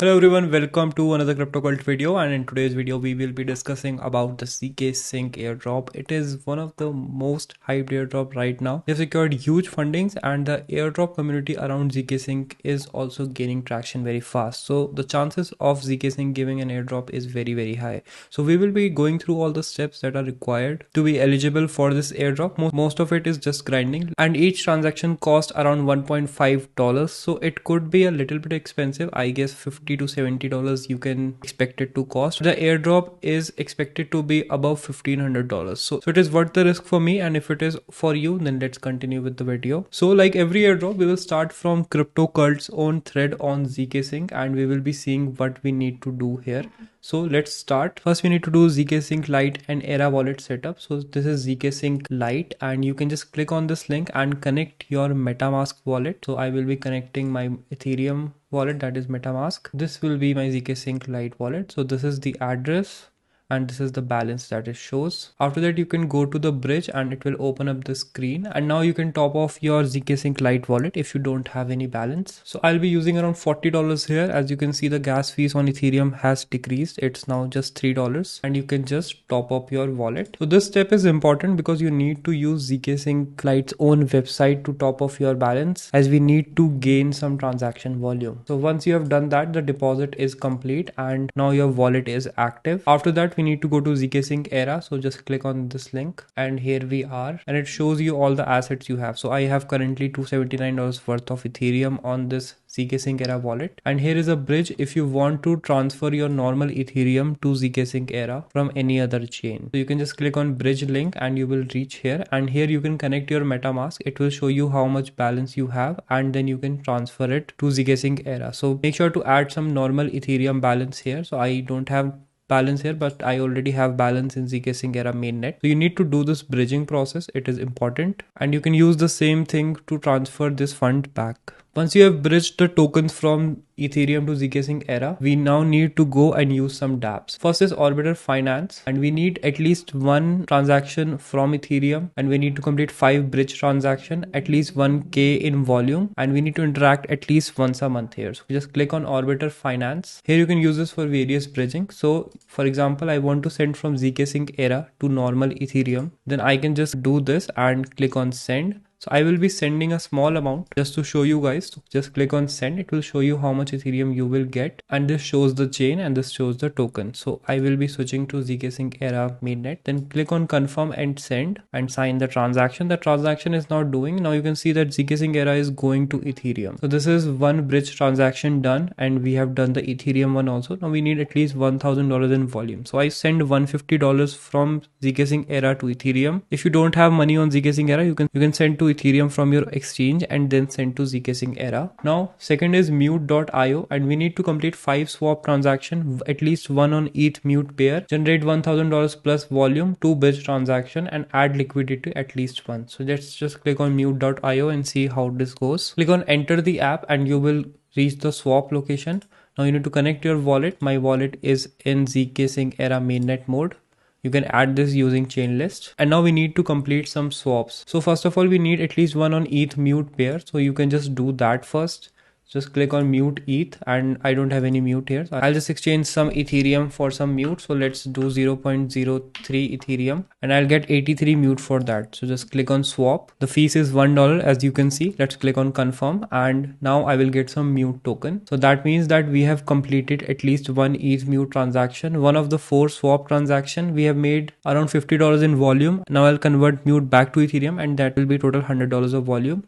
Hello everyone, welcome to another crypto cult video, and in today's video we will be discussing about the zkSync airdrop. It is one of the most hyped airdrop right now. They have secured huge fundings and the airdrop community around zkSync is also gaining traction very fast. So the chances of zkSync giving an airdrop is very high. So we will be going through all the steps that are required to be eligible for this airdrop. Most of it is just grinding and each transaction cost around $1.5. So it could be a little bit expensive. I guess $50 to $70 you can expect it to cost. The airdrop is expected to be above $1,500. So it is worth the risk for me, and if it is for you, then let's continue with the video. So like every airdrop, we will start from Crypto Cult's own thread on zkSync and we will be seeing what we need to do here. So let's start. First we need to do zkSync Lite and Era wallet setup. So this is zkSync Lite and you can just click on this link and connect your MetaMask wallet. So I will be connecting my Ethereum wallet, that is MetaMask. This will be my zkSync Lite wallet. So this is the address and this is the balance that it shows. After that you can go to the bridge and it will open up the screen, and now you can top off your zkSync Lite wallet if you don't have any balance. So I'll be using around $40 here. As you can see, the gas fees on Ethereum has decreased. It's now just $3 and you can just top up your wallet. So this step is important because you need to use zkSync Lite's own website to top off your balance, as we need to gain some transaction volume. So once you have done that, the deposit is complete and now your wallet is active. After that we need to go to zkSync Era. So just click on this link and here we are, and it shows you all the assets you have. So I have currently $279 worth of Ethereum on this zkSync Era wallet, and here is a bridge if you want to transfer your normal Ethereum to zkSync Era from any other chain. So you can just click on bridge link and you will reach here, and here you can connect your MetaMask. It will show you how much balance you have and then you can transfer it to zkSync Era. So make sure to add some normal Ethereum balance here. So I don't have balance here, but I already have balance in zkSync Era mainnet. So you need to do this bridging process. It is important, and you can use the same thing to transfer this fund back. Once you have bridged the tokens from Ethereum to zkSync Era, we now need to go and use some dApps. First is Orbiter Finance, and we need at least one transaction from Ethereum, and we need to complete 5 bridge transaction, at least 1k in volume, and we need to interact at least once a month here. So just click on Orbiter Finance. Here you can use this for various bridging. So for example, I want to send from zkSync Era to normal Ethereum. Then I can just do this and click on send. So I will be sending a small amount just to show you guys. So just click on send. It will show you how much Ethereum you will get, and this shows the chain and this shows the token. So I will be switching to zkSync Era mainnet. Then click on confirm and send and sign the transaction. The transaction is now doing. Now you can see that zkSync Era is going to Ethereum. So this is one bridge transaction done, and we have done the Ethereum one also. Now we need at least $1,000 in volume. So I send $150 from zkSync Era to Ethereum. If you don't have money on zkSync Era, you can send to Ethereum from your exchange and then send to zkSync Era. Now second is mute.io, and we need to complete 5 swap transaction, at least one on ETH mute pair, generate $1,000 plus volume, 2 bridge transaction, and add liquidity at least one. So let's just click on mute.io and see how this goes. Click on enter the app and you will reach the swap location. Now you need to connect your wallet. My wallet is in zkSync Era mainnet mode. You can add this using chain list, and now we need to complete some swaps. So first of all, we need at least one on ETH mute pair. So you can just do that first. Just click on mute ETH, and I don't have any mute here. So I'll just exchange some Ethereum for some mute. So let's do 0.03 Ethereum and I'll get 83 mute for that. So just click on swap. The fees is $1 as you can see. Let's click on confirm, and now I will get some mute token. So that means that we have completed at least one ETH mute transaction. One of the 4 swap transaction, we have made around $50 in volume. Now I'll convert mute back to Ethereum, and that will be total $100 of volume.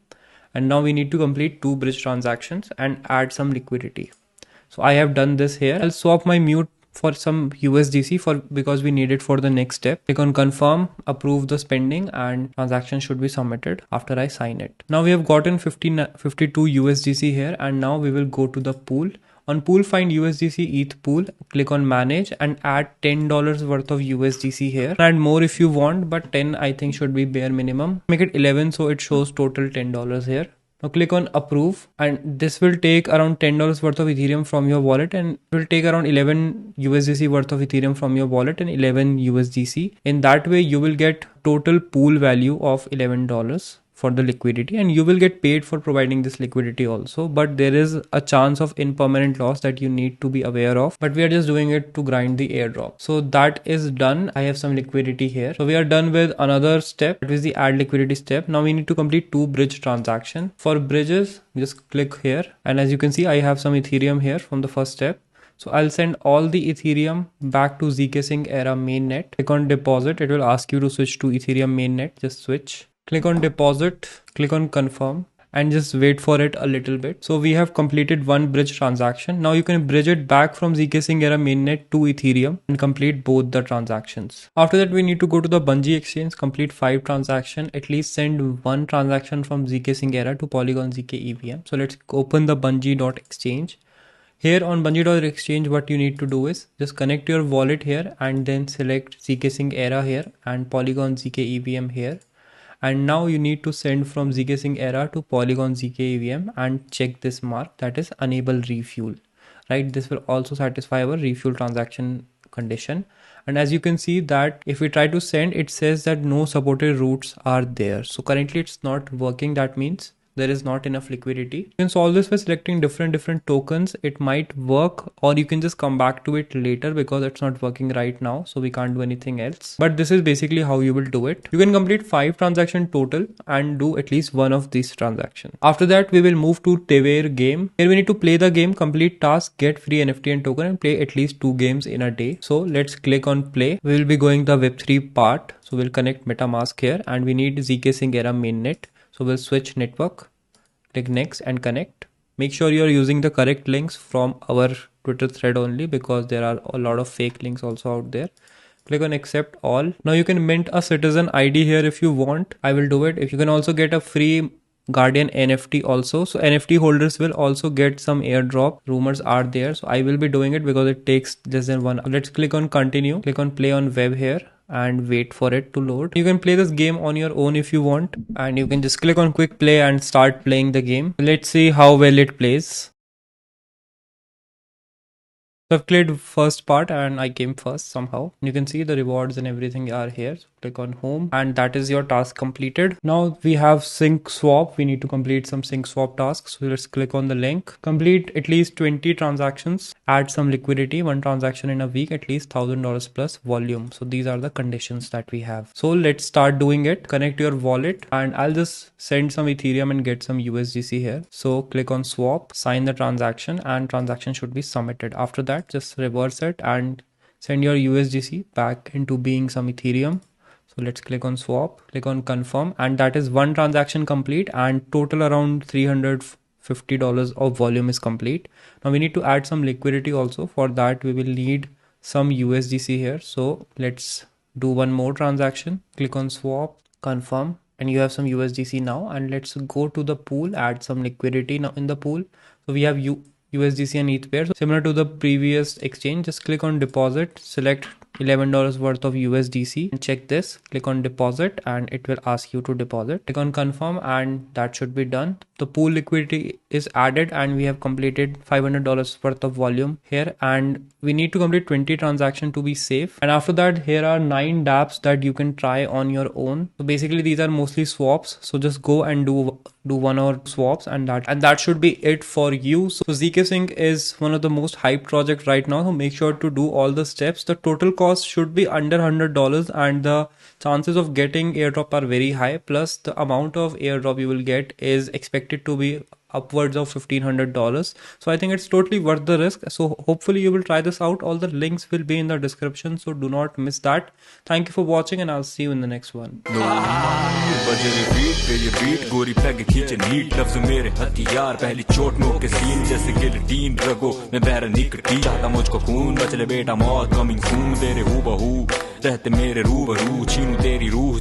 And now we need to complete 2 bridge transactions and add some liquidity. So I have done this here. I'll swap my mute for some USDC because we need it for the next step. Click on confirm, approve the spending, and transaction should be submitted after I sign it. Now we have gotten 52 USDC here, and now we will go to the pool. On pool, find USDC ETH pool, click on manage and add $10 worth of USDC here. Add more if you want, but 10 I think should be bare minimum. Make it 11 so it shows total $10 here. Now click on approve, and this will take around $10 worth of Ethereum from your wallet, and it will take around 11 USDC worth of Ethereum from your wallet and 11 USDC. In that way you will get total pool value of $11 for the liquidity, and you will get paid for providing this liquidity also, but there is a chance of impermanent loss that you need to be aware of. But we are just doing it to grind the airdrop. So that is done. I have some liquidity here. So we are done with another step. That is the add liquidity step. Now we need to complete 2 bridge transaction. For bridges, just click here, and as you can see, I have some Ethereum here from the first step. So I'll send all the Ethereum back to zkSync Era mainnet. Click on deposit. It will ask you to switch to Ethereum mainnet. Just switch. Click on deposit. Click on confirm and just wait for it a little bit. So we have completed 1 bridge transaction. Now you can bridge it back from zkSync Era mainnet to Ethereum and complete both the transactions. After that, we need to go to the Bungie exchange, complete 5 transactions, at least send 1 transaction from zkSync Era to Polygon ZK EVM. So let's open the Bungie.exchange. Here on Bungie.exchange, what you need to do is just connect your wallet here and then select zkSync Era here and Polygon ZK EVM here. And now you need to send from zkSync Era to Polygon ZK EVM and check this mark, that is enable refuel, right? This will also satisfy our refuel transaction condition. And as you can see that if we try to send, it says that no supported routes are there. So currently it's not working. That means there is not enough liquidity. You can solve this by selecting different tokens. It might work, or you can just come back to it later because it's not working right now, so we can't do anything else. But this is basically how you will do it. You can complete 5 transactions total and do at least one of these transactions. After that, we will move to Tever game. Here we need to play the game, complete task, get free NFT and token, and play at least 2 games in a day. So let's click on play. We will be going the Web3 part. So we'll connect MetaMask here, and we need zkSync Era mainnet. So we'll switch network, click next and connect. Make sure you're using the correct links from our Twitter thread only, because there are a lot of fake links also out there. Click on accept all. Now you can mint a citizen ID here if you want. I will do it. If you can also get a free Guardian NFT also. So NFT holders will also get some airdrop. Rumors are there. So I will be doing it because it takes less than 1 hour. Let's click on continue. Click on play on web here and wait for it to load. You can play this game on your own if you want, and you can just click on quick play and start playing the game. Let's see how well it plays. So I've played first part and I came first somehow. You can see the rewards and everything are here. So click on home and that is your task completed. Now we have sync swap. We need to complete some sync swap tasks. So let's click on the link. Complete at least 20 transactions. Add some liquidity. 1 transaction in a week, at least $1,000 plus volume. So these are the conditions that we have. So let's start doing it. Connect your wallet and I'll just send some Ethereum and get some USDC here. So click on swap, sign the transaction, and transaction should be submitted. After that, just reverse it and send your USDC back into being some Ethereum. So let's click on swap, click on confirm, and that is 1 transaction complete and total around $350 of volume is complete. Now we need to add some liquidity also. For that we will need some USDC here. So let's do 1 more transaction. Click on swap, confirm, and you have some USDC now. And let's go to the pool, add some liquidity now in the pool. So we have USDC and ETH pair. So similar to the previous exchange, just click on deposit, select $11 worth of USDC and check this. Click on deposit and it will ask you to deposit. Click on confirm and that should be done. The pool liquidity is added and we have completed $500 worth of volume here, and we need to complete 20 transactions to be safe. And after that, here are 9 dApps that you can try on your own. So basically these are mostly swaps. So just go and do 1 or swaps and that should be it for you. So zkSync is one of the most hyped project right now. So make sure to do all the steps. The total cost should be under $100 and the chances of getting airdrop are very high. Plus the amount of airdrop you will get is expected to be upwards of $1,500. So I think it's totally worth the risk. So hopefully you will try this out. All the links will be in the description, so do not miss that. Thank you for watching and I'll see you in the next one. गोरी peg खींचे NEET लफ्ज मेरे हथियार पहली चोट no के scene जैसे गिल्टीन रगो मैं बहर निकटी चाहता मुझको खून बचले बेटा मौत कमिंग सून तेरे हूबहू रहते मेरे रूबरू छीनू तेरी रूह